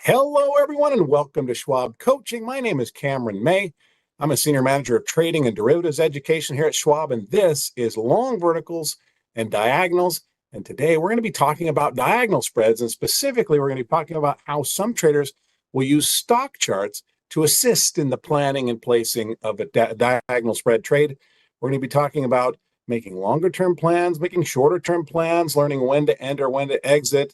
Hello, everyone, and welcome to Schwab Coaching. My name is Cameron May. I'm a Senior Manager of Trading and Derivatives Education here at Schwab, and this is Long Verticals and Diagonals. And today we're going to be talking about diagonal spreads, and specifically we're going to be talking about how some traders will use stock charts to assist in the planning and placing of a diagonal spread trade. We're going to be talking about making longer-term plans, making shorter-term plans, learning when to enter, when to exit,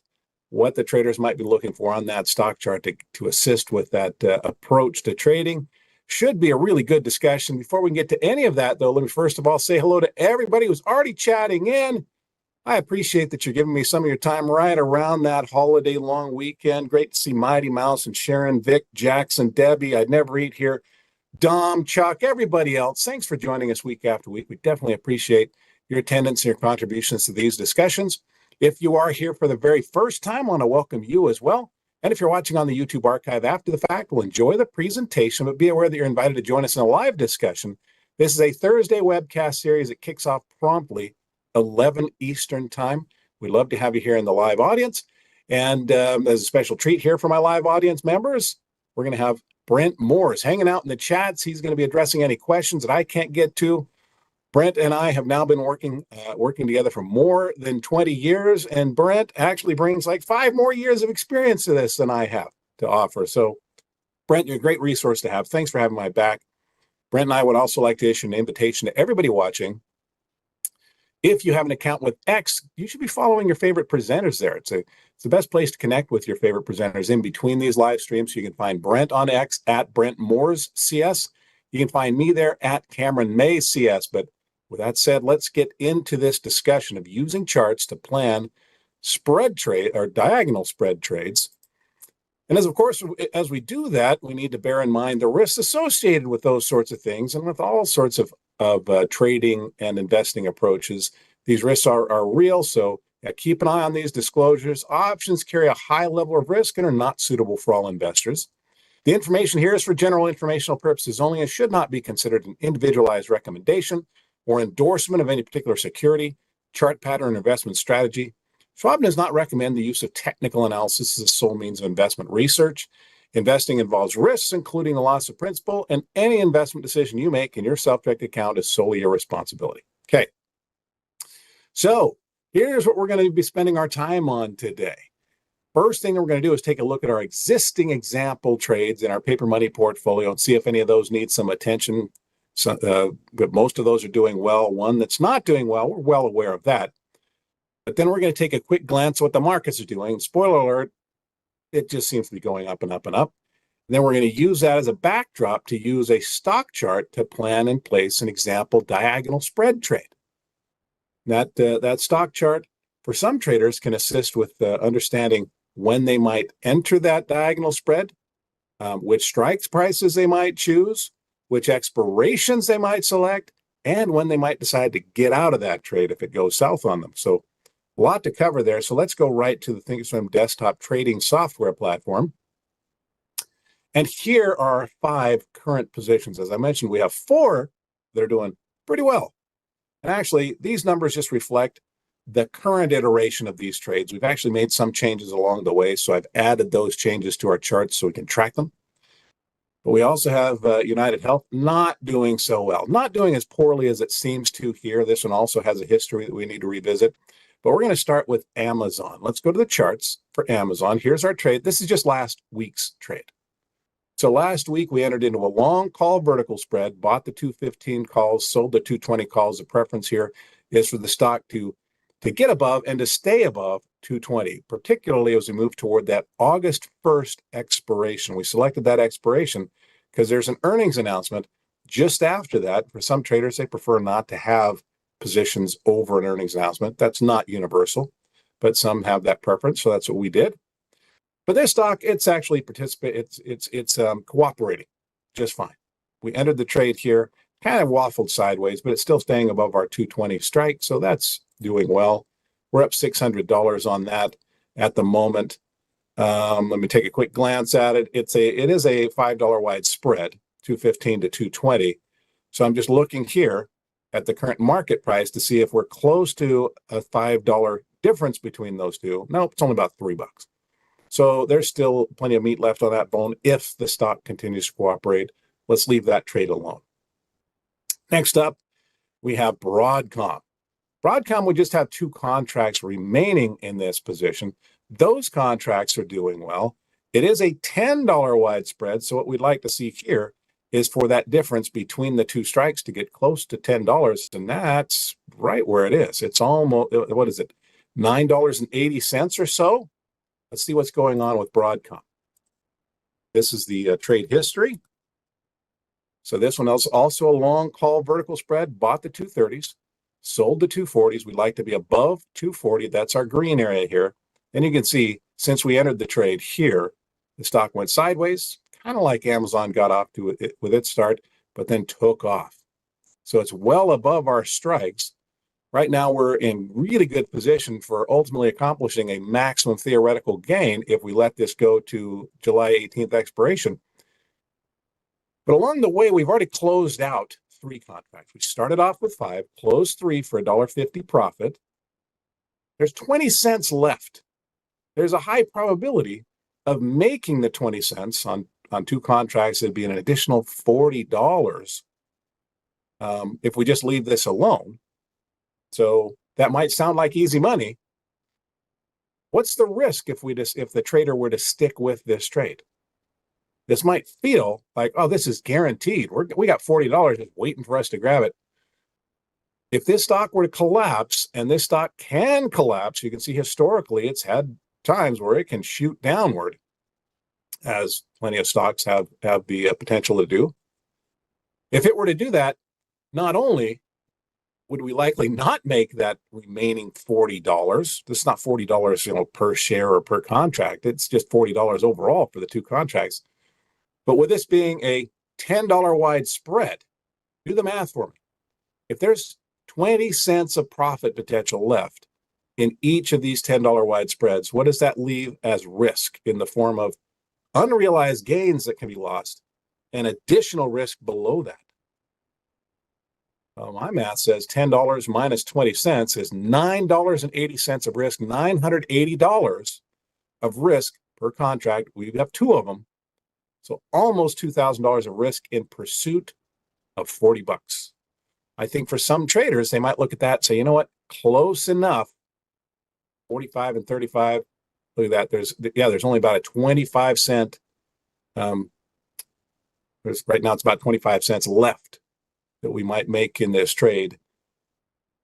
what the traders might be looking for on that stock chart to assist with that approach to trading. Should be a really good discussion. Before we can get to any of that, though, let me first of all say hello to everybody who's already chatting in. I appreciate that you're giving me some of your time right around that holiday long weekend. Great to see Mighty Mouse and Sharon, Vic, Jackson, Debbie, I'd Never Eat Here, Dom, Chuck, everybody else. Thanks for joining us week after week. We definitely appreciate your attendance and your contributions to these discussions. If you are here for the very first time, I want to welcome you as well. And if you're watching on the YouTube archive after the fact, we'll enjoy the presentation, but be aware that you're invited to join us in a live discussion. This is a Thursday webcast series that kicks off promptly 11 Eastern time. We'd love to have you here in the live audience. And as a special treat here for my live audience members, we're going to have Brent Moores hanging out in the chats. He's going to be addressing any questions that I can't get to. Brent and I have now been working together for more than 20 years, and Brent actually brings like 5 more years of experience to this than I have to offer. So, Brent, you're a great resource to have. Thanks for having my back. Brent and I would also like to issue an invitation to everybody watching. If you have an account with X, you should be following your favorite presenters there. It's the best place to connect with your favorite presenters in between these live streams. So you can find Brent on X at Brent Moores CS. You can find me there at Cameron May CS. But with that said, let's get into this discussion of using charts to plan spread trade or diagonal spread trades. And as we do that, we need to bear in mind the risks associated with those sorts of things and with all sorts of trading and investing approaches. These risks are real, so keep an eye on these disclosures. Options carry a high level of risk and are not suitable for all investors. The information here is for general informational purposes only and should not be considered an individualized recommendation or endorsement of any particular security, chart pattern, or investment strategy. Schwab does not recommend the use of technical analysis as a sole means of investment research. Investing involves risks, including the loss of principal, and any investment decision you make in your self-directed account is solely your responsibility. Okay. So here's what we're going to be spending our time on today. First thing that we're going to do is take a look at our existing example trades in our paper money portfolio and see if any of those need some attention. But most of those are doing well. One that's not doing well, we're well aware of that. But then we're going to take a quick glance at what the markets are doing. Spoiler alert, it just seems to be going up and up and up. And then we're going to use that as a backdrop to use a stock chart to plan and place an example diagonal spread trade. That stock chart for some traders can assist with understanding when they might enter that diagonal spread, which strikes prices they might choose, which expirations they might select, and when they might decide to get out of that trade if it goes south on them. So a lot to cover there. So let's go right to the Thinkorswim desktop trading software platform. And here are our 5 current positions. As I mentioned, we have 4 that are doing pretty well. And actually, these numbers just reflect the current iteration of these trades. We've actually made some changes along the way, so I've added those changes to our charts so we can track them. But we also have United Health not doing so well, not doing as poorly as it seems to here. This one also has a history that we need to revisit. But we're going to start with Amazon. Let's go to the charts for Amazon. Here's our trade. This is just last week's trade. So last week, we entered into a long call vertical spread, bought the 215 calls, sold the 220 calls. The preference here is for the stock to get above and to stay above 220, particularly as we move toward that August 1st expiration. We selected that expiration because there's an earnings announcement just after that. For some traders, they prefer not to have positions over an earnings announcement. That's not universal, but some have that preference, so that's what we did. But this stock, it's actually it's cooperating just fine. We entered the trade here, kind of waffled sideways, but it's still staying above our 220 strike, so that's doing well. We're up $600 on that at the moment. Let me take a quick glance at it. It is a $5 wide spread, 215 to 220. So I'm just looking here at the current market price to see if we're close to a $5 difference between those two. Nope, it's only about $3. So there's still plenty of meat left on that bone if the stock continues to cooperate. Let's leave that trade alone. Next up, we have Broadcom. Broadcom, we just have 2 contracts remaining in this position. Those contracts are doing well. It is a $10 wide spread. So what we'd like to see here is for that difference between the 2 strikes to get close to $10. And that's right where it is. It's almost, what is it? $9.80 or so. Let's see what's going on with Broadcom. This is the trade history. So this one is also a long call vertical spread, bought the 230s, sold the 240s. We'd like to be above 240. That's our green area here. And you can see since we entered the trade here, the stock went sideways, kind of like Amazon got off to it with its start, but then took off. So it's well above our strikes. Right now, we're in really good position for ultimately accomplishing a maximum theoretical gain if we let this go to July 18th expiration. But along the way, we've already closed out 3 contracts. We started off with 5, closed 3 for $1.50 profit. There's 20 cents left. There's a high probability of making the 20 cents on 2 contracts. It'd be an additional $40 if we just leave this alone. So that might sound like easy money. What's the risk if the trader were to stick with this trade? This might feel like, oh, this is guaranteed. We got $40 just waiting for us to grab it. If this stock were to collapse, and this stock can collapse, you can see historically it's had times where it can shoot downward, as plenty of stocks have the potential to do. If it were to do that, not only would we likely not make that remaining $40? This is not $40, per share or per contract. It's just $40 overall for the 2 contracts. But with this being a $10 wide spread, do the math for me. If there's 20 cents of profit potential left in each of these $10 wide spreads, what does that leave as risk in the form of unrealized gains that can be lost and additional risk below that? My math says $10 minus 20 cents is $9.80 of risk, $980 of risk per contract. We have 2 of them. So almost $2,000 of risk in pursuit of $40. I think for some traders, they might look at that and say, you know what, close enough. 45 and 35. Look at that. There's only about a 25 cent. Right now it's about 25 cents left that we might make in this trade.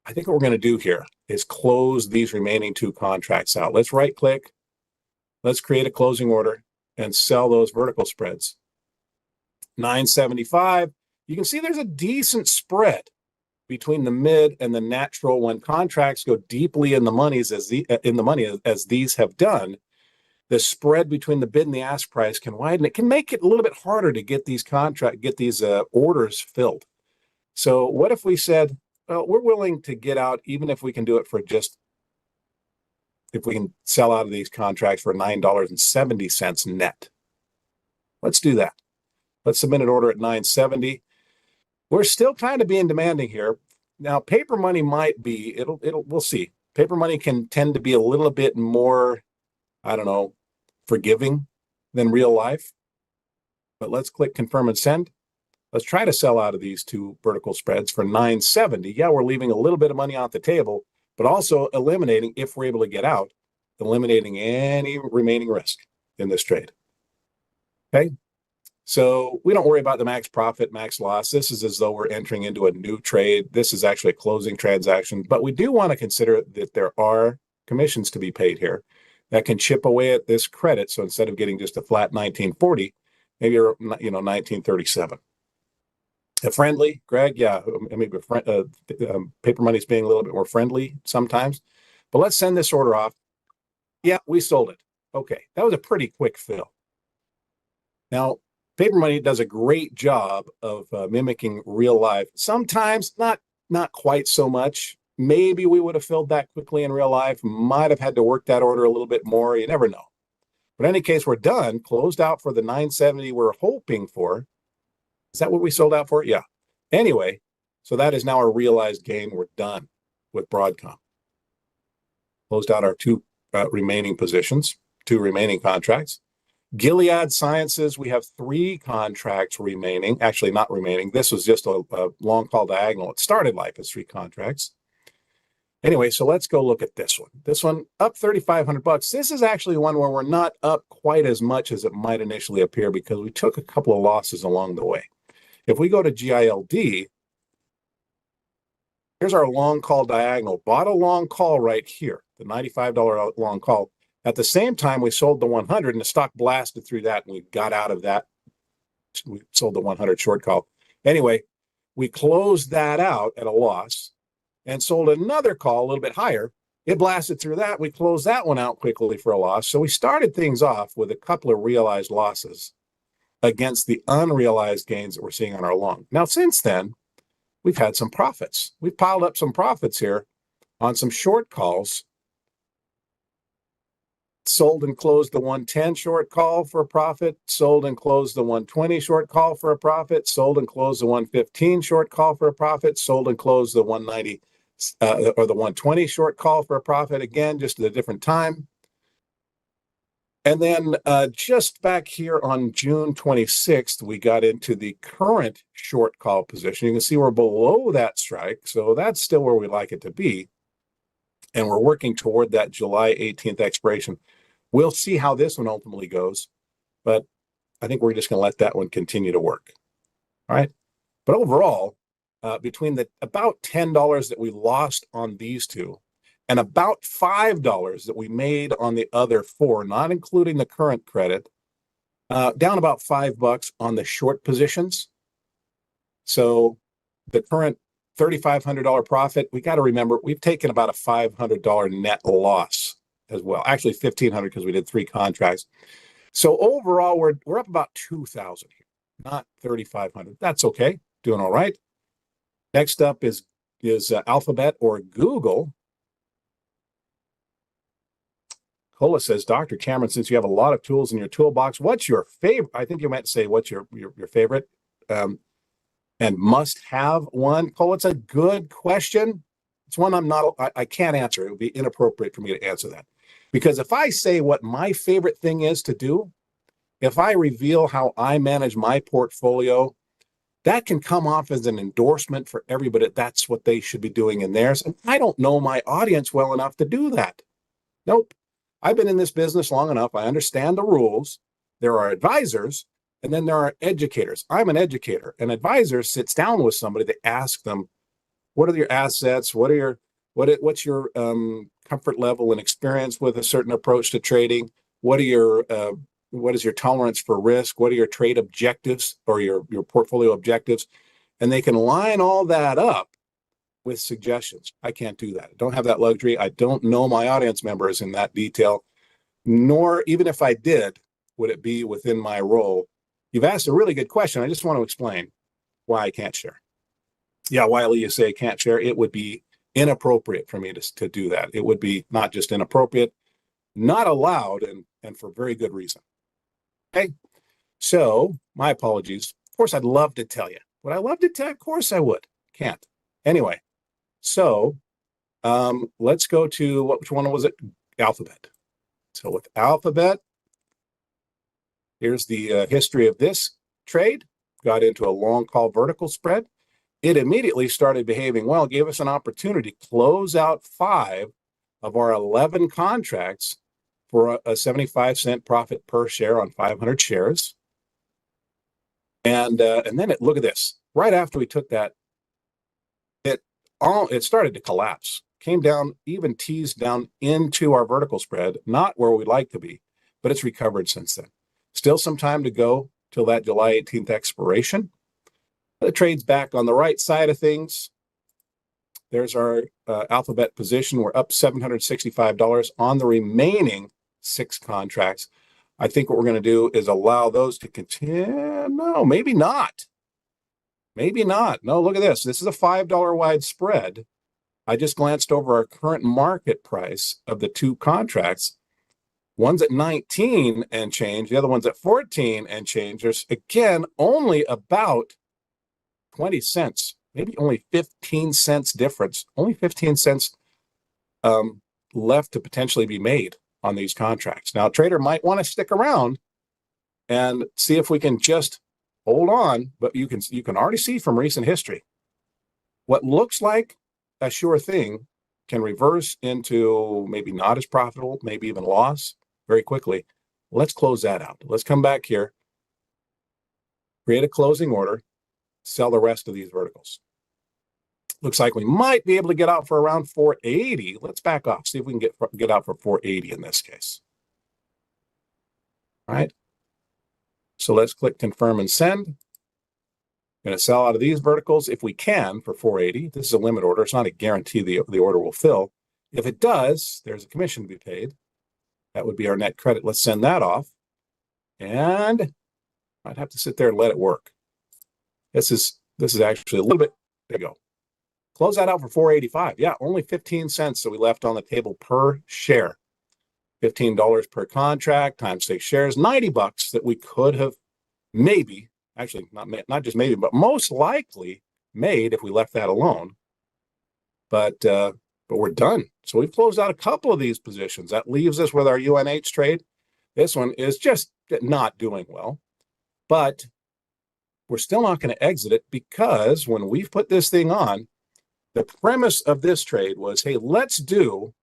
I think what we're going to do here is close these remaining 2 contracts out. Let's right click. Let's create a closing order and sell those vertical spreads. 975. You can see there's a decent spread between the mid and the natural when contracts go deeply in the money as these have done. The spread between the bid and the ask price can widen. It can make it a little bit harder to get these orders filled. So what if we said, well, we're willing to get out even if we can do it for if we can sell out of these contracts for $9.70 net. Let's do that. Let's submit an order at $9.70. We're still kind of being demanding here. Now, paper money might be, we'll see. Paper money can tend to be a little bit more, forgiving than real life. But let's click confirm and send. Let's try to sell out of these 2 vertical spreads for $9.70. Yeah, we're leaving a little bit of money off the table, but also eliminating, if we're able to get out, eliminating any remaining risk in this trade. Okay, so we don't worry about the max profit, max loss. This is as though we're entering into a new trade. This is actually a closing transaction, but we do want to consider that there are commissions to be paid here that can chip away at this credit. So instead of getting just a flat 1940, maybe you're 1937. Friendly, Greg, yeah, maybe paper money's being a little bit more friendly sometimes. But let's send this order off. Yeah, we sold it. Okay, that was a pretty quick fill. Now, paper money does a great job of mimicking real life. Sometimes not quite so much. Maybe we would have filled that quickly in real life. Might have had to work that order a little bit more. You never know. But in any case, we're done. Closed out for the 970 we're hoping for. Is that what we sold out for? Yeah. Anyway, so that is now a realized gain. We're done with Broadcom. Closed out our 2 remaining positions. two remaining contracts. Gilead Sciences, we have 3 contracts remaining. Actually, not remaining. This was just a long call diagonal. It started life as 3 contracts. Anyway, so let's go look at this one. This one up $3,500. This is actually one where we're not up quite as much as it might initially appear because we took a couple of losses along the way. If we go to GILD, here's our long call diagonal. Bought a long call right here, the $95 long call. At the same time, we sold the 100 and the stock blasted through that and we got out of that. We sold the 100 short call. Anyway, we closed that out at a loss and sold another call a little bit higher. It blasted through that. We closed that one out quickly for a loss. So we started things off with a couple of realized losses against the unrealized gains that we're seeing on our long. Now, since then, we've had some profits. We've piled up some profits here on some short calls. Sold and closed the 110 short call for a profit, sold and closed the 120 short call for a profit, sold and closed the 115 short call for a profit, sold and closed the 190 or the 120 short call for a profit, again, just at a different time. And then just back here on June 26th, we got into the current short call position. You can see we're below that strike, so that's still where we like it to be. And we're working toward that July 18th expiration. We'll see how this one ultimately goes, but I think we're just going to let that one continue to work. All right. But overall, between the about $10 that we lost on these two and about $5 that we made on the other 4, not including the current credit, down about $5 on the short positions. So the current $3,500 profit, we got to remember we've taken about a $500 net loss as well. Actually, $1,500 because we did 3 contracts. So overall, we're up about $2,000 here, not $3,500. That's okay, doing all right. Next up is Alphabet or Google. Cola says, Dr. Cameron, since you have a lot of tools in your toolbox, what's your favorite? I think you meant to say what's your favorite and must have one. Cola, it's a good question. It's one I can't answer. It would be inappropriate for me to answer that. Because if I say what my favorite thing is to do, if I reveal how I manage my portfolio, that can come off as an endorsement for everybody. That's what they should be doing in theirs. And I don't know my audience well enough to do that. Nope. I've been in this business long enough. I understand the rules. There are advisors, and then there are educators. I'm an educator. An advisor sits down with somebody to ask them, what are your assets? What's your comfort level and experience with a certain approach to trading? What is your tolerance for risk? What are your trade objectives or your portfolio objectives? And they can line all that up with suggestions. I can't do that. I don't have that luxury. I don't know my audience members in that detail, nor even if I did, would it be within my role. You've asked a really good question. I just want to explain why I can't share. Yeah, Wiley, you say I can't share. It would be inappropriate for me to do that. It would be not just inappropriate, not allowed, and for very good reason. Okay, so my apologies. Of course, I'd love to tell you. Would I love to tell? Of course I would. Can't. Anyway, so let's go to, which one was it? Alphabet. So with Alphabet, here's the history of this trade. Got into a long call vertical spread. It immediately started behaving well, gave us an opportunity to close out 5 of our 11 contracts for a 75-cent profit per share on 500 shares. And then look at this. Right after we took that, it started to collapse. Came down, even teased down into our vertical spread, not where we'd like to be, but it's recovered since then. Still some time to go till that July 18th expiration. The trade's back on the right side of things. There's our Alphabet position. We're up $765 on the remaining 6 contracts. I think what we're going to do is allow those to continue. No, maybe not. Maybe not. No, look at this. This is a $5 wide spread. I just glanced over our current market price of the 2 contracts. One's at 19 and change. The other one's at 14 and change. There's, again, only about 20 cents, maybe only 15 cents difference, only 15 cents left to potentially be made on these contracts. Now, a trader might want to stick around and see if we can just hold on, but you can already see from recent history what looks like a sure thing can reverse into maybe not as profitable, maybe even loss very quickly. Let's close that out. Let's come back here, create a closing order, sell the rest of these verticals. Looks like we might be able to get out for around 480. Let's back off, see if we can get out for 480 in this case. All right. So let's click confirm and send. Going to sell out of these verticals if we can for 480. This is a limit order. It's not a guarantee the order will fill. If it does, there's a commission to be paid. That would be our net credit. Let's send that off. And I'd have to sit there and let it work. This is actually a little bit, there you go. Close that out for 485. Yeah, only 15 cents that we left on the table per share. $15 per contract times 6 shares, 90 bucks that we could have maybe, actually not just maybe, but most likely made if we left that alone. But we're done. So we've closed out a couple of these positions. That leaves us with our UNH trade. This one is just not doing well, but we're still not going to exit it because when we've put this thing on, the premise of this trade was, hey, let's do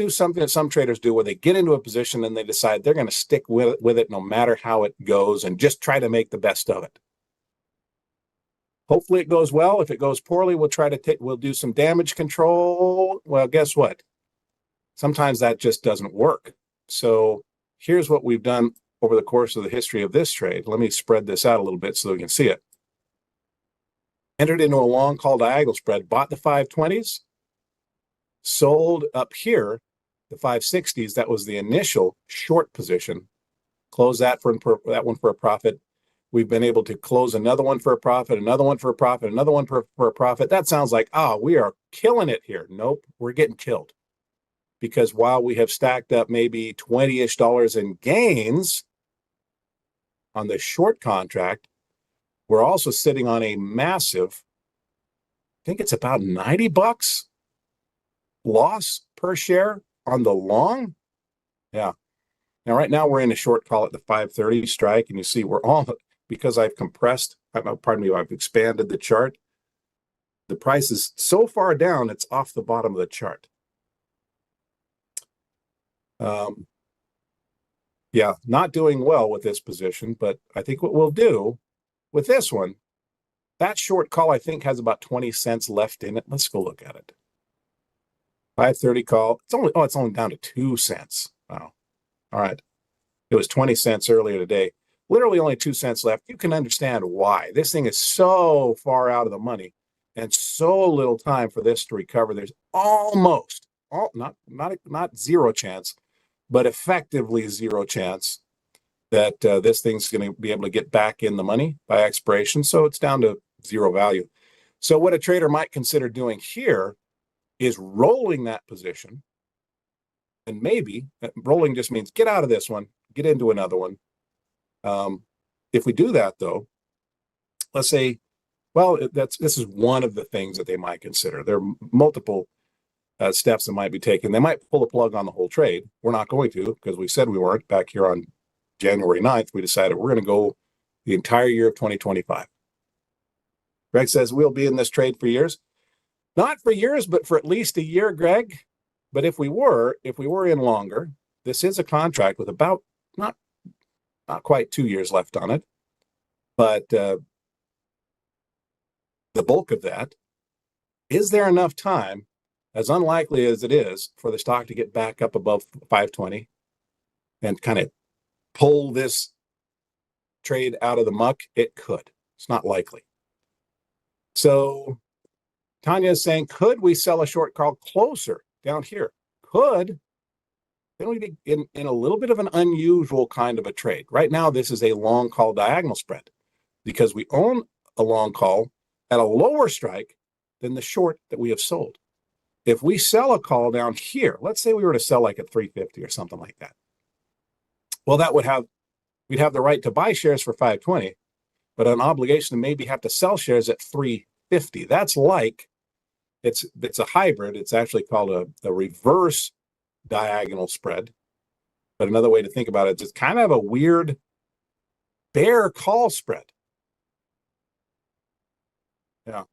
something that some traders do where they get into a position and they decide they're going to stick with it no matter how it goes and just try to make the best of it. Hopefully it goes well. If it goes poorly, we'll do some damage control. Well, guess what? Sometimes that just doesn't work. So here's what we've done over the course of the history of this trade. Let me spread this out a little bit so we can see it. Entered into a long call diagonal spread, bought the 520s, sold up here the 560s. That was the initial short position. Close that one for a profit. We've been able to close another one for a profit, another one for a profit, another one for a profit. That sounds like, we are killing it here. Nope, we're getting killed. Because while we have stacked up maybe $20-ish in gains on the short contract, we're also sitting on a massive, I think it's about 90 bucks loss per share on the long. Yeah. Now, right now we're in a short call at the 530 strike, and you see we're all, because I've I've expanded the chart. The price is so far down, it's off the bottom of the chart. Yeah, not doing well with this position, but I think what we'll do with this one, that short call I think has about 20 cents left in it. Let's go look at it. 530 call. It's only down to 2 cents. Wow. All right. It was 20 cents earlier today. Literally only 2 cents left. You can understand why. This thing is so far out of the money and so little time for this to recover. There's almost, not zero chance, but effectively zero chance that this thing's going to be able to get back in the money by expiration. So it's down to zero value. So what a trader might consider doing here is rolling that position. And maybe rolling just means get out of this one, get into another one. If we do that, though, let's say, well, this is one of the things that they might consider. There are multiple steps that might be taken. They might pull the plug on the whole trade. We're not going to, because we said we weren't. Back here on January 9th, we decided we're going to go the entire year of 2025. Greg says we'll be in this trade for years. Not for years, but for at least a year, Greg. But if we were in longer, this is a contract with about not quite 2 years left on it. But the bulk of that, is there enough time, as unlikely as it is, for the stock to get back up above 520 and kind of pull this trade out of the muck? It could. It's not likely. So Tanya is saying, could we sell a short call closer down here? Could. Then we'd be in a little bit of an unusual kind of a trade. Right now, this is a long call diagonal spread because we own a long call at a lower strike than the short that we have sold. If we sell a call down here, let's say we were to sell like at 350 or something like that. Well, we'd have the right to buy shares for 520, but an obligation to maybe have to sell shares at 350. That's like, it's a hybrid. It's actually called a reverse diagonal spread. But another way to think about it is it's kind of a weird bear call spread. Yeah.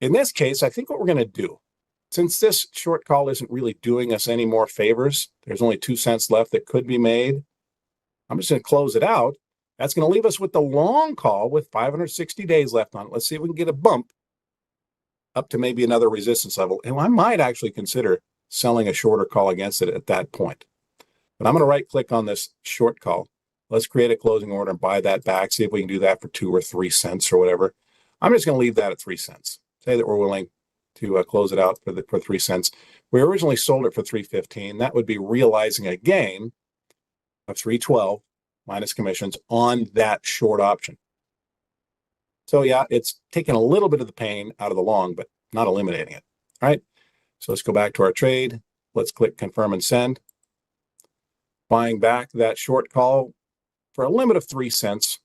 In this case, I think what we're going to do, since this short call isn't really doing us any more favors, there's only 2 cents left that could be made. I'm just going to close it out. That's going to leave us with the long call with 560 days left on it. Let's see if we can get a bump up to maybe another resistance level. And I might actually consider selling a shorter call against it at that point. But I'm going to right click on this short call. Let's create a closing order and buy that back. See if we can do that for 2 or 3 cents or whatever. I'm just going to leave that at 3 cents. Say that we're willing to close it out for 3 cents. We originally sold it for $3.15. That would be realizing a gain of $3.12 minus commissions on that short option. So yeah, it's taking a little bit of the pain out of the long, but not eliminating it. All right. So let's go back to our trade. Let's click confirm and send. Buying back that short call for a limit of 3 cents.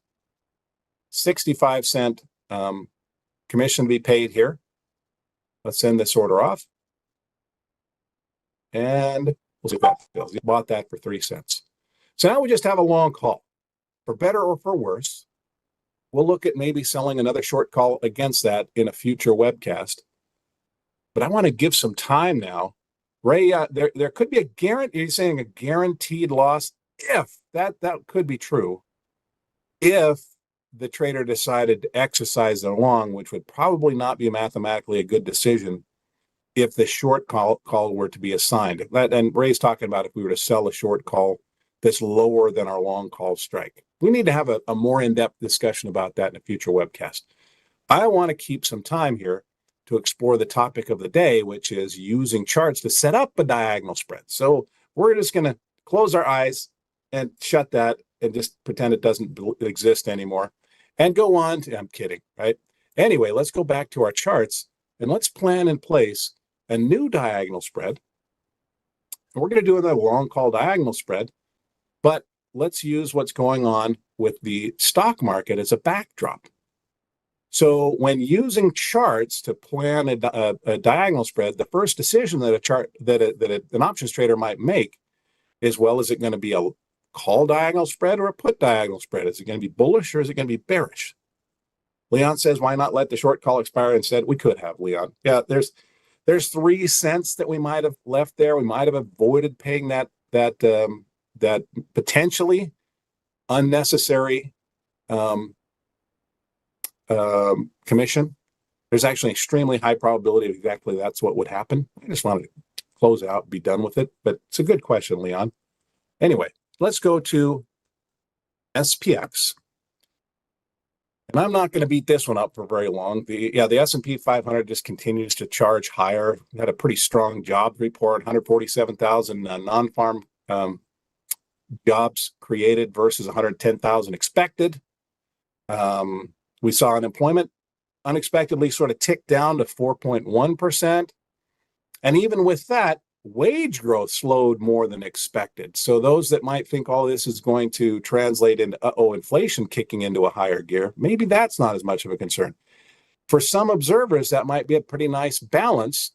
65-cent commission to be paid here. Let's send this order off. And we'll see if that fails. You bought that for 3 cents. So now we just have a long call. For better or for worse, we'll look at maybe selling another short call against that in a future webcast. But I want to give some time now. Ray, there could be a guarantee. You're saying a guaranteed loss if that could be true. If the trader decided to exercise the long, which would probably not be mathematically a good decision if the short call were to be assigned. And Ray's talking about if we were to sell a short call that's lower than our long call strike. We need to have a more in-depth discussion about that in a future webcast. I want to keep some time here to explore the topic of the day, which is using charts to set up a diagonal spread. So we're just going to close our eyes and shut that and just pretend it doesn't exist anymore and go on to, I'm kidding, right? Anyway, let's go back to our charts and let's plan in place a new diagonal spread. And we're going to do another long call diagonal spread, but let's use what's going on with the stock market as a backdrop. So when using charts to plan a diagonal spread, the first decision that an options trader might make is, well, is it going to be a call diagonal spread or a put diagonal spread? Is it going to be bullish or is it going to be bearish? Leon says, why not let the short call expire instead? We could have, Leon. Yeah, there's 3 cents that we might have left there. We might have avoided paying that potentially unnecessary commission. There's actually an extremely high probability of exactly that's what would happen. I just wanted to close it out and be done with it, but it's a good question, Leon. Anyway, let's go to SPX. And I'm not going to beat this one up for very long. The S&P 500 just continues to charge higher. We had a pretty strong job report, 147,000 non-farm jobs created versus 110,000 expected. We saw unemployment unexpectedly sort of tick down to 4.1%. And even with that, wage growth slowed more than expected. So those that might think all this is going to translate into, inflation kicking into a higher gear, maybe that's not as much of a concern. For some observers, that might be a pretty nice balance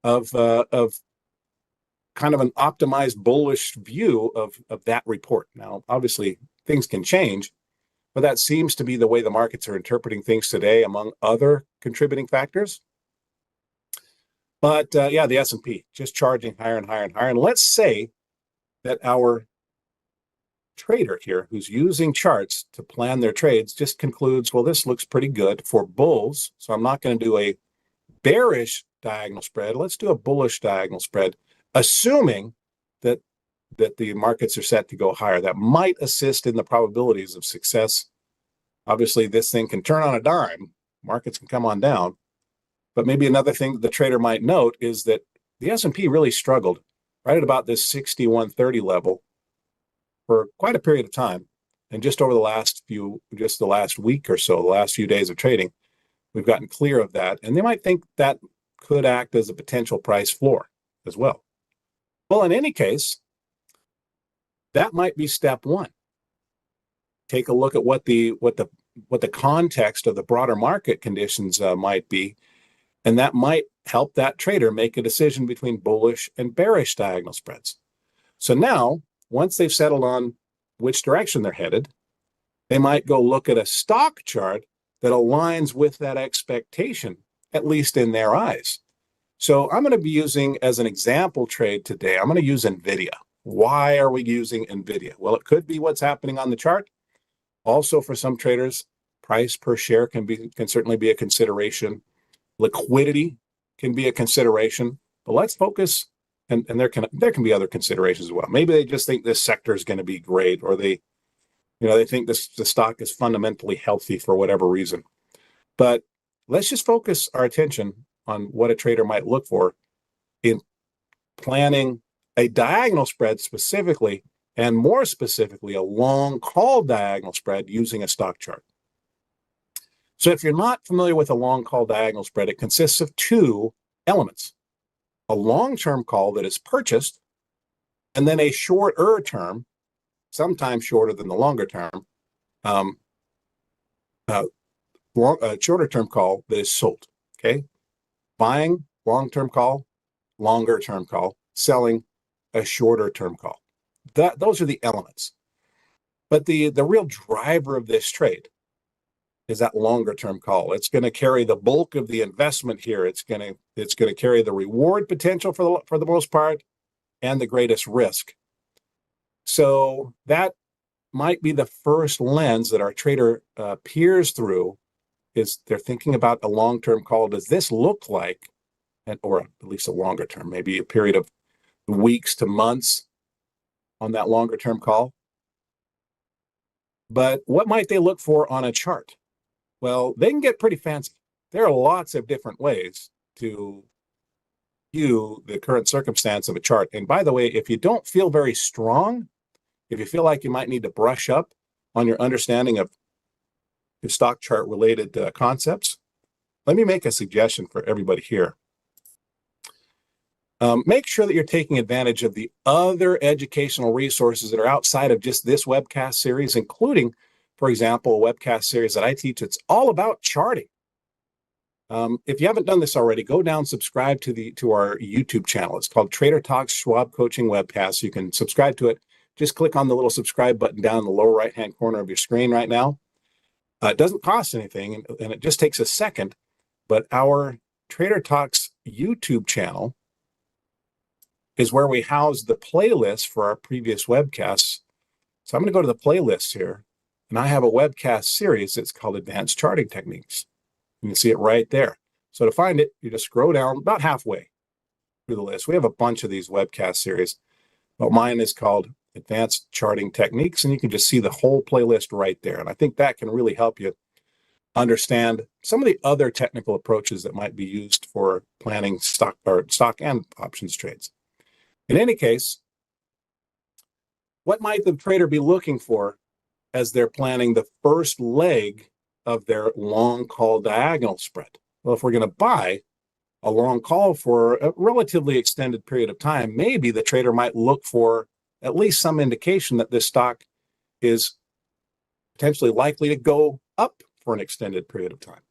of kind of an optimized bullish view of that report. Now, obviously, things can change, but that seems to be the way the markets are interpreting things today, among other contributing factors. But the S&P just charging higher and higher and higher. And let's say that our trader here who's using charts to plan their trades just concludes, well, this looks pretty good for bulls. So I'm not going to do a bearish diagonal spread. Let's do a bullish diagonal spread, assuming that the markets are set to go higher. That might assist in the probabilities of success. Obviously, this thing can turn on a dime. Markets can come on down. But maybe another thing that the trader might note is that the S&P really struggled right at about this 6130 level for quite a period of time. And just over the last week or so, the last few days of trading, we've gotten clear of that. And they might think that could act as a potential price floor as well. Well, in any case, that might be step one. Take a look at what the context of the broader market conditions might be. And that might help that trader make a decision between bullish and bearish diagonal spreads. So now, once they've settled on which direction they're headed, they might go look at a stock chart that aligns with that expectation, at least in their eyes. So I'm going to be using, as an example trade today, I'm going to use NVIDIA. Why are we using NVIDIA? Well, it could be what's happening on the chart. Also, for some traders, price per share can certainly be a consideration. Liquidity can be a consideration. But let's focus, and there can be other considerations as well. Maybe they just think this sector is going to be great, or they think the stock is fundamentally healthy for whatever reason. But let's just focus our attention on what a trader might look for in planning a diagonal spread specifically, and more specifically, a long call diagonal spread using a stock chart. So if you're not familiar with a long call diagonal spread, it consists of two elements: a long-term call that is purchased, and then a shorter term, sometimes shorter than the longer term, a shorter term call that is sold. Okay, buying long-term call, longer term call, selling a shorter term call. Those are the elements. But the real driver of this trade is that longer term call. It's going to carry the bulk of the investment here. It's going to carry the reward potential for the most part, and the greatest risk. So that might be the first lens that our trader peers through. Is they're thinking about a long-term call. Does this look like, or at least a longer term, maybe a period of weeks to months on that longer term call? But what might they look for on a chart? Well, they can get pretty fancy. There are lots of different ways to view the current circumstance of a chart. And by the way, if you don't feel very strong, if you feel like you might need to brush up on your understanding of the stock chart related concepts, let me make a suggestion for everybody here. Make sure that you're taking advantage of the other educational resources that are outside of just this webcast series, including, for example, a webcast series that I teach. It's all about charting. If you haven't done this already, go down, subscribe to our YouTube channel. It's called Trader Talks Schwab Coaching Webcast. You can subscribe to it. Just click on the little subscribe button down in the lower right-hand corner of your screen right now. It doesn't cost anything, and it just takes a second. But our Trader Talks YouTube channel is where we house the playlist for our previous webcasts. So I'm going to go to the playlist here, and I have a webcast series that's called Advanced Charting Techniques. You can see it right there. So to find it, you just scroll down about halfway through the list. We have a bunch of these webcast series, but mine is called Advanced Charting Techniques, and you can just see the whole playlist right there. And I think that can really help you understand some of the other technical approaches that might be used for planning stock and options trades. In any case, what might the trader be looking for as they're planning the first leg of their long call diagonal spread? Well, if we're going to buy a long call for a relatively extended period of time, maybe the trader might look for at least some indication that this stock is potentially likely to go up for an extended period of time.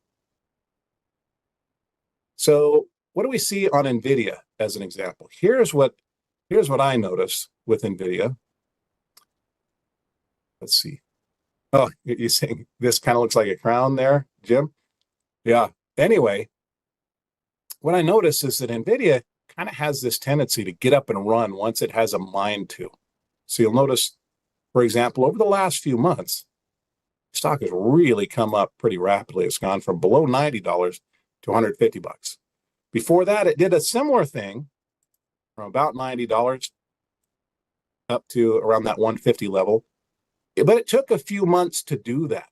So what do we see on NVIDIA as an example? Here's what I notice with NVIDIA. Let's see. Oh, you're saying this kind of looks like a crown there, Jim? Yeah. Anyway, what I notice is that NVIDIA kind of has this tendency to get up and run once it has a mind to. So you'll notice, for example, over the last few months, stock has really come up pretty rapidly. It's gone from below $90 to $150. Before that, it did a similar thing from about $90 up to around that 150 level. But it took a few months to do that.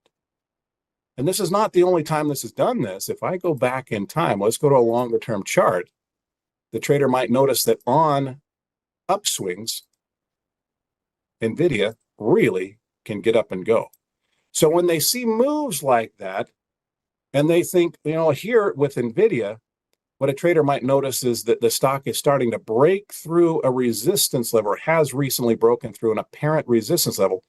And this is not the only time this has done this. If I go back in time, let's go to a longer term chart. The trader might notice that on upswings, NVIDIA really can get up and go. So when they see moves like that, and they think, here with NVIDIA, what a trader might notice is that the stock is starting to break through a resistance level, or has recently broken through an apparent resistance level.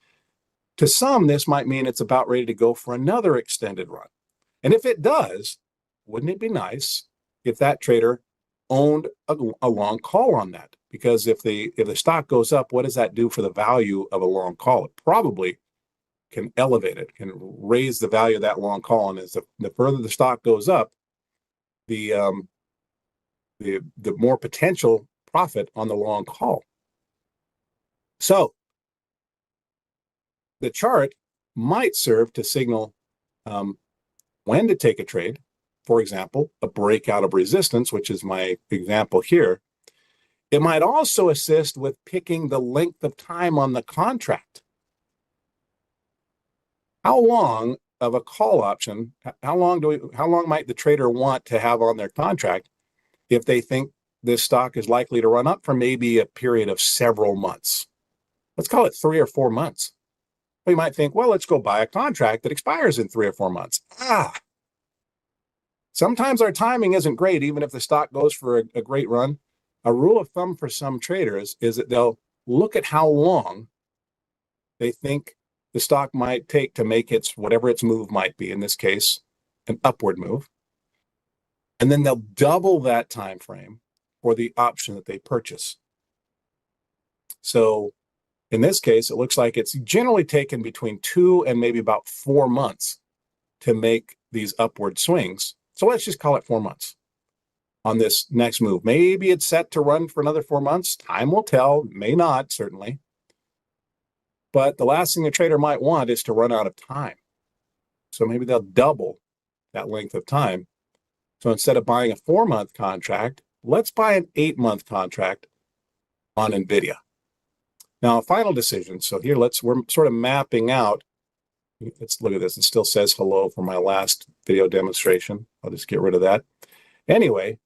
To some, this might mean it's about ready to go for another extended run. And if it does, wouldn't it be nice if that trader owned a long call on that. Because if the stock goes up, what does that do for the value of a long call? It probably can elevate it, can raise the value of that long call. And as the further the stock goes up, the more potential profit on the long call. So the chart might serve to signal when to take a trade. For example, a breakout of resistance, which is my example here. It might also assist with picking the length of time on the contract. How long of a call option, how long might the trader want to have on their contract if they think this stock is likely to run up for maybe a period of several months? Let's call it 3 or 4 months. We might think, well, let's go buy a contract that expires in 3 or 4 months. Sometimes our timing isn't great, even if the stock goes for a great run. A rule of thumb for some traders is that they'll look at how long they think the stock might take to make whatever its move might be, in this case, an upward move. And then they'll double that time frame for the option that they purchase. So in this case, it looks like it's generally taken between 2 and maybe about 4 months to make these upward swings. So let's just call it 4 months on this next move. Maybe it's set to run for another 4 months. Time will tell, may not, certainly. But the last thing a trader might want is to run out of time. So maybe they'll double that length of time. So instead of buying a 4-month contract, let's buy an 8-month contract on NVIDIA. Now, a final decision. So here, we're sort of mapping out. Let's look at this. It still says hello for my last video demonstration. I'll just get rid of that. Anyway,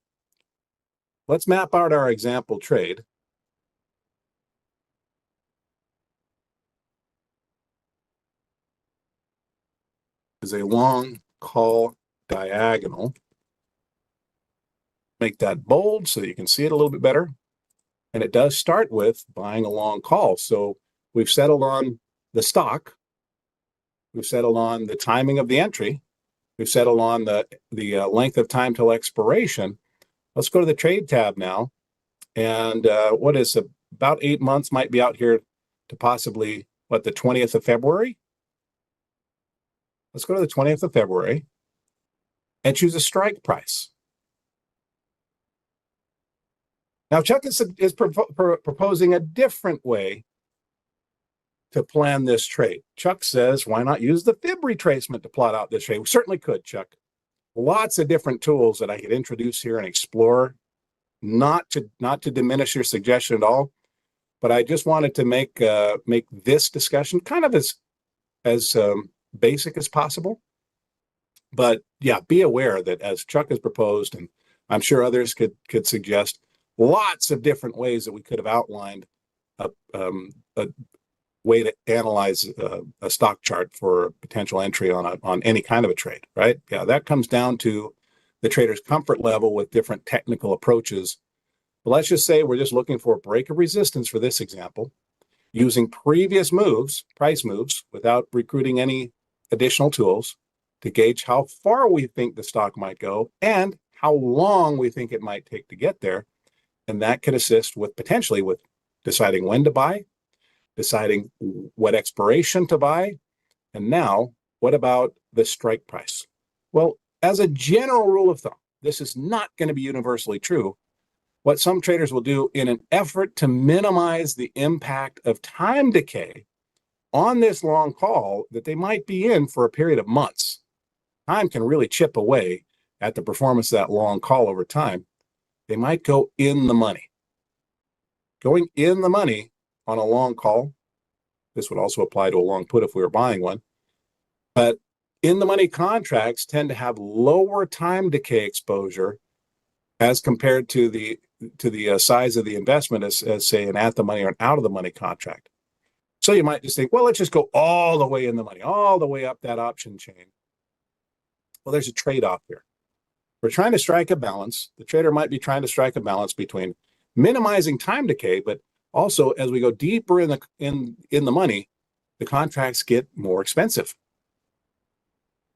let's map out our example trade. Is a long call diagonal. Make that bold so that you can see it a little bit better. And it does start with buying a long call. So we've settled on the stock. We've settled on the timing of the entry. We've settled on the length of time till expiration. Let's go to the trade tab now. And what is about 8 months might be out here to possibly, the 20th of February? Let's go to the 20th of February and choose a strike price. Now, Chuck is proposing a different way to plan this trade. Chuck says, why not use the fib retracement to plot out this trade? We certainly could, Chuck. Lots of different tools that I could introduce here and explore, not to diminish your suggestion at all, but I just wanted to make this discussion kind of as basic as possible. But yeah, be aware that as Chuck has proposed, and I'm sure others could suggest, lots of different ways that we could have outlined a way to analyze a stock chart for potential entry on any kind of a trade, right? Yeah, that comes down to the trader's comfort level with different technical approaches. But let's just say we're just looking for a break of resistance for this example, using previous moves, price moves, without recruiting any additional tools to gauge how far we think the stock might go and how long we think it might take to get there. And that can assist with potentially with deciding when to buy, deciding what expiration to buy, and now what about the strike price? Well, as a general rule of thumb, this is not going to be universally true. What some traders will do in an effort to minimize the impact of time decay on this long call that they might be in for a period of months. Time can really chip away at the performance of that long call over time. They might go in the money. Going in the money on a long call, this would also apply to a long put if we were buying one, but in the money contracts tend to have lower time decay exposure as compared to the size of the investment as say an at the money or an out of the money contract. So you might just think, well, let's just go all the way in the money, all the way up that option chain. Well, there's a trade-off here. We're trying to strike a balance. The trader might be trying to strike a balance between minimizing time decay, but also as we go deeper in the money, the contracts get more expensive.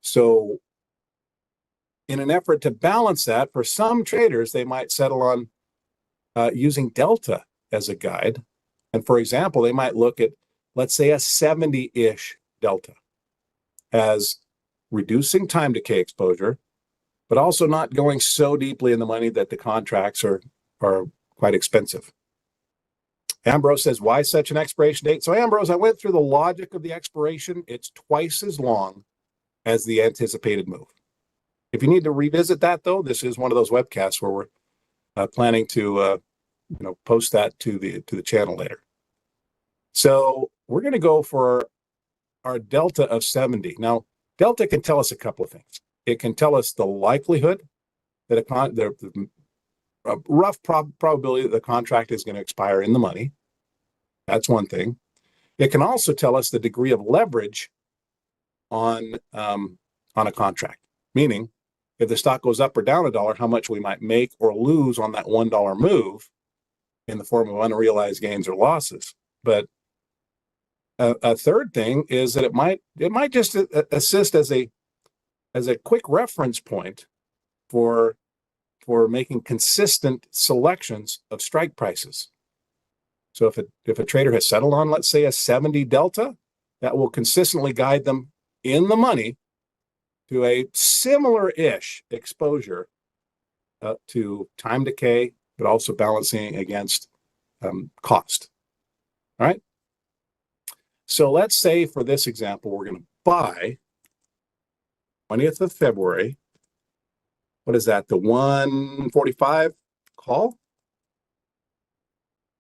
So in an effort to balance that, for some traders, they might settle on using delta as a guide. And for example, they might look at, let's say, a 70-ish delta as reducing time decay exposure, but also not going so deeply in the money that the contracts are quite expensive. Ambrose says, why such an expiration date? So Ambrose, I went through the logic of the expiration. It's twice as long as the anticipated move. If you need to revisit that, though, this is one of those webcasts where we're planning to post that to the channel later. So we're going to go for our delta of 70. Now, delta can tell us a couple of things. It can tell us the likelihood that the rough probability that the contract is going to expire in the money. That's one thing. It can also tell us the degree of leverage on a contract, meaning if the stock goes up or down $1, how much we might make or lose on that $1 move in the form of unrealized gains or losses. But a third thing is that it might just assist as a quick reference point for making consistent selections of strike prices. So if a trader has settled on, let's say, a 70 delta, that will consistently guide them in the money to a similar-ish exposure to time decay, but also balancing against cost. All right. So let's say for this example, we're going to buy 20th of February. What is that? The 145 call?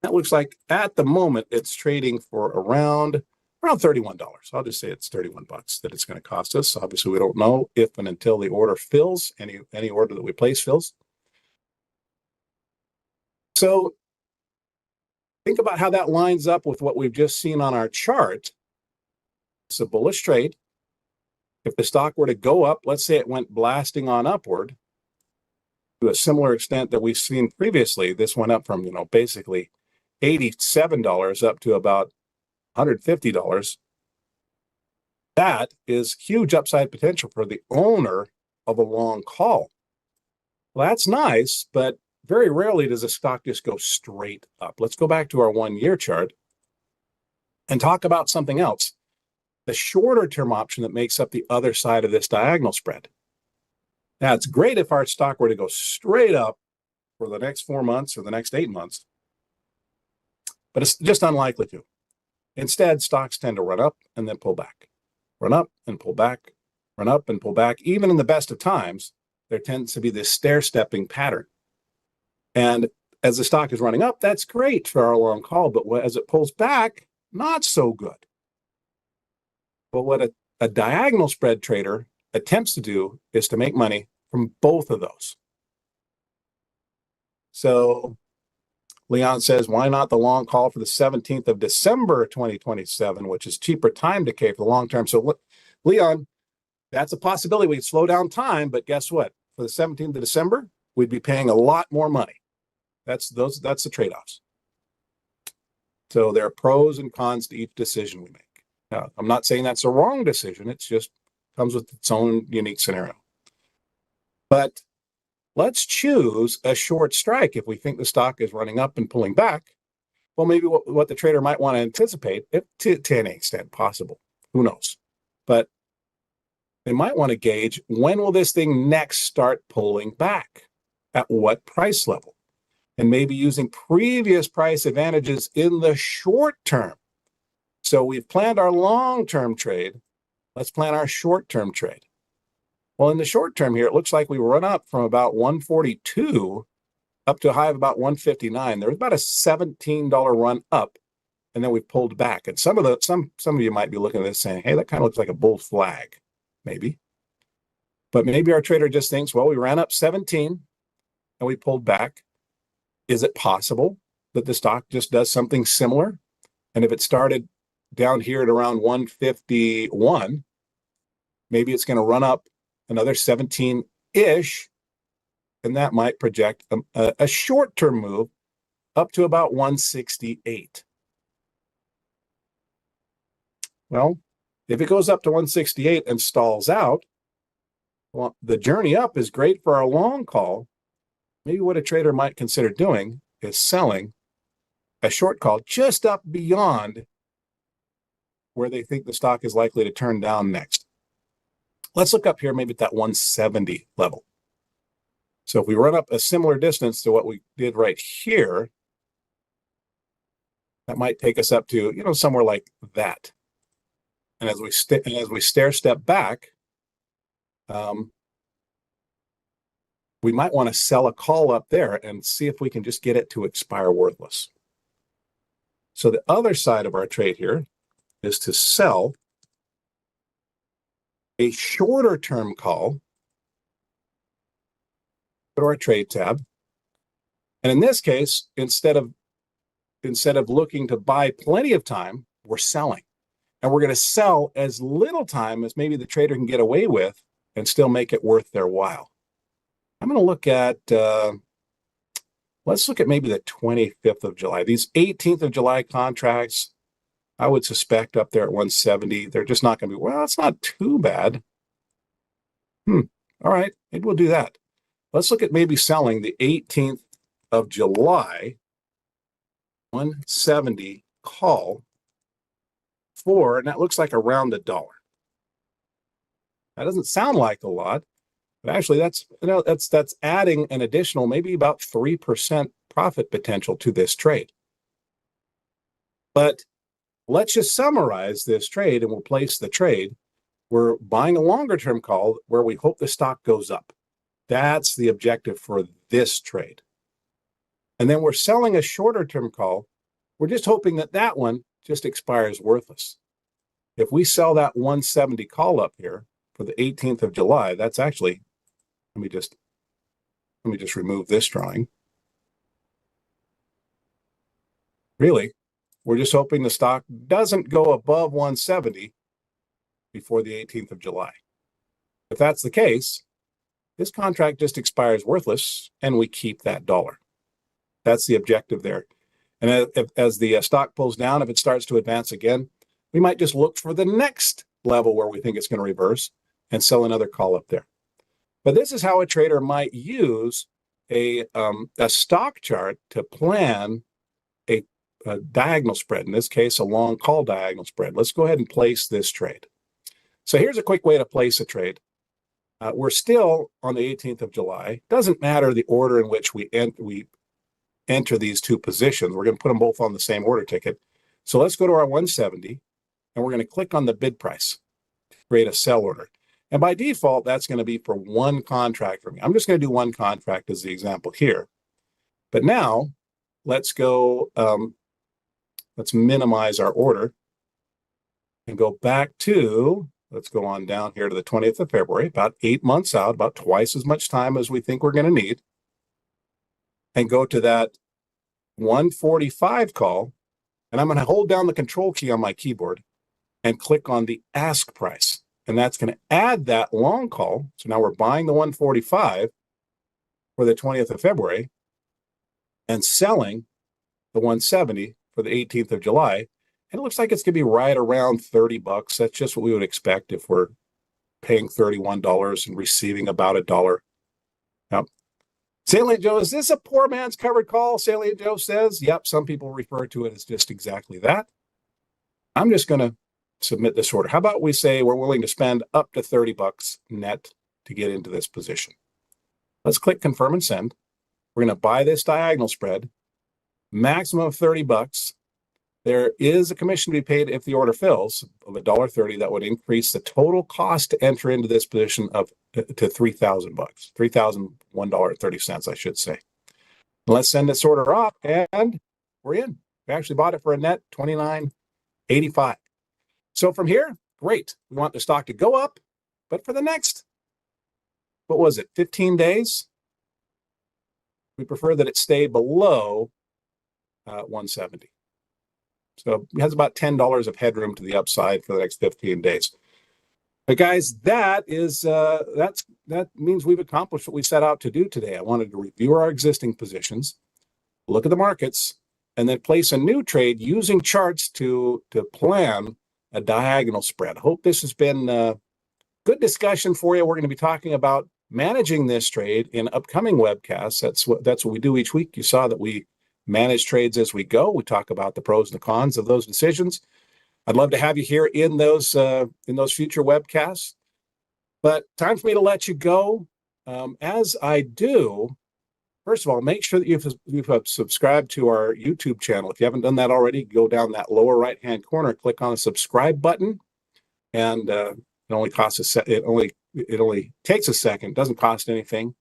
That looks like at the moment it's trading for around $31. I'll just say it's 31 bucks that it's going to cost us. Obviously, we don't know if and until the order fills, any order that we place fills. So think about how that lines up with what we've just seen on our chart. It's a bullish trade. If the stock were to go up, let's say it went blasting on upward to a similar extent that we've seen previously. This went up from, basically $87 up to about $150. That is huge upside potential for the owner of a long call. Well, that's nice, but very rarely does a stock just go straight up. Let's go back to our 1-year chart and talk about something else. The shorter term option that makes up the other side of this diagonal spread. Now, it's great if our stock were to go straight up for the next 4 months or the next 8 months, but it's just unlikely to. Instead, stocks tend to run up and then pull back, run up and pull back, run up and pull back. Even in the best of times, there tends to be this stair-stepping pattern. And as the stock is running up, that's great for our long call, but as it pulls back, not so good. But what a diagonal spread trader attempts to do is to make money from both of those. So Leon says, why not the long call for the 17th of December 2027, which is cheaper time decay for the long term? So Leon, that's a possibility. We'd slow down time, but guess what? For the 17th of December, we'd be paying a lot more money. That's the trade-offs. So there are pros and cons to each decision we make. Now, I'm not saying that's a wrong decision. It's just comes with its own unique scenario. But let's choose a short strike if we think the stock is running up and pulling back. Well, maybe what the trader might want to anticipate, if to any extent possible. Who knows? But they might want to gauge, when will this thing next start pulling back? At what price level? And maybe using previous price advantages in the short term. So we've planned our long-term trade. Let's plan our short-term trade. Well, in the short term here, it looks like we run up from about 142 up to a high of about 159. There was about a $17 run up, and then we pulled back. And some of you might be looking at this saying, hey, that kind of looks like a bull flag, maybe. But maybe our trader just thinks, well, we ran up 17 and we pulled back. Is it possible that the stock just does something similar? And if it started down here at around 151, maybe it's going to run up another 17-ish, and that might project a short-term move up to about 168. Well, if it goes up to 168 and stalls out, Well, the journey up is great for our long call. Maybe what a trader might consider doing is selling a short call just up beyond where they think the stock is likely to turn down next. Let's look up here, maybe at that 170 level. So if we run up a similar distance to what we did right here, that might take us up to, somewhere like that. And as we stair step back, we might want to sell a call up there and see if we can just get it to expire worthless. So the other side of our trade here is to sell a shorter term call. Go to our trade tab. And in this case, instead of looking to buy plenty of time, we're selling. And we're going to sell as little time as maybe the trader can get away with and still make it worth their while. I'm going to look at, let's look at maybe the 25th of July. These 18th of July contracts, I would suspect up there at 170, they're just not going to be, well, it's not too bad. All right, maybe we'll do that. Let's look at maybe selling the 18th of July 170 call for, and that looks like around $1. That doesn't sound like a lot, but actually that's adding an additional maybe about 3% profit potential to this trade. But let's just summarize this trade and we'll place the trade. We're buying a longer term call where we hope the stock goes up. That's the objective for this trade. And then we're selling a shorter term call. We're just hoping that that one just expires worthless. If we sell that 170 call up here for the 18th of July, that's actually, let me just remove this drawing. Really, we're just hoping the stock doesn't go above 170 before the 18th of July. If that's the case, this contract just expires worthless and we keep that dollar. That's the objective there. And as the stock pulls down, if it starts to advance again, we might just look for the next level where we think it's going to reverse and sell another call up there. But this is how a trader might use a stock chart to plan a diagonal spread. In this case, a long call diagonal spread. Let's go ahead and place this trade. So here's a quick way to place a trade. We're still on the 18th of July. Doesn't matter the order in which we enter these two positions. We're going to put them both on the same order ticket. So let's go to our 170, and we're going to click on the bid price to create a sell order. And by default, that's going to be for one contract for me. I'm just going to do one contract as the example here. But now, let's go, let's minimize our order and go back to, let's go on down here to the 20th of February, about 8 months out, about twice as much time as we think we're going to need. And go to that 145 call, and I'm going to hold down the control key on my keyboard and click on the ask price. And that's going to add that long call. So now we're buying the 145 for the 20th of February and selling the 170 for the 18th of July. And it looks like it's going to be right around $30. That's just what we would expect if we're paying $31 and receiving about $1. Now, Salient Joe, is this a poor man's covered call? Salient Joe says, yep, some people refer to it as just exactly that. I'm just going to submit this order. How about we say we're willing to spend up to $30 net to get into this position? Let's click confirm and send. We're going to buy this diagonal spread, maximum of $30. There is a commission to be paid if the order fills of $1.30. That would increase the total cost to enter into this position of to $3,000, $3,001.30, I should say. Let's send this order off, and we're in. We actually bought it for a net $29.85. So from here, great. We want the stock to go up, but for the next, what was it, 15 days? We prefer that it stay below 170. So it has about $10 of headroom to the upside for the next 15 days. But guys, that means we've accomplished what we set out to do today. I wanted to review our existing positions, look at the markets, and then place a new trade using charts to plan a diagonal spread. I hope this has been good discussion for you. We're going to be talking about managing this trade in upcoming webcasts. That's what we do each week. You saw that we manage trades as we go. We talk about the pros and the cons of those decisions. I'd love to have you here in those future webcasts. But time for me to let you go. As I do, first of all, make sure that you've subscribed to our YouTube channel. If you haven't done that already, go down that lower right-hand corner, click on the subscribe button, and it only costs it only takes a second. Doesn't cost anything,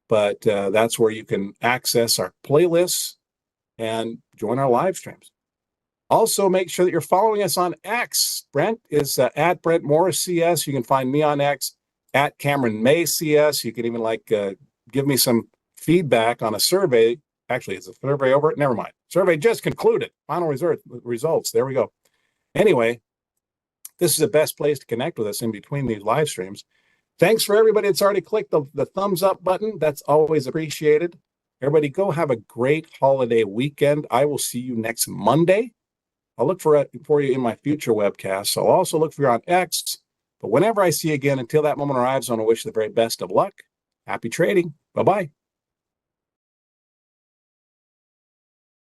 but that's where you can access our playlists and join our live streams. Also, make sure that you're following us on X. Brent is at Brent Morris CS. You can find me on X at Cameron May CS. You can even give me some feedback on a survey. Actually, is a survey over? Never mind. Survey just concluded. Final results. There we go. Anyway, this is the best place to connect with us in between these live streams. Thanks for everybody that's already clicked the thumbs up button. That's always appreciated. Everybody go have a great holiday weekend. I will see you next Monday. I'll look for you in my future webcasts. I'll also look for you on X. But whenever I see you again, until that moment arrives, I want to wish you the very best of luck. Happy trading. Bye-bye.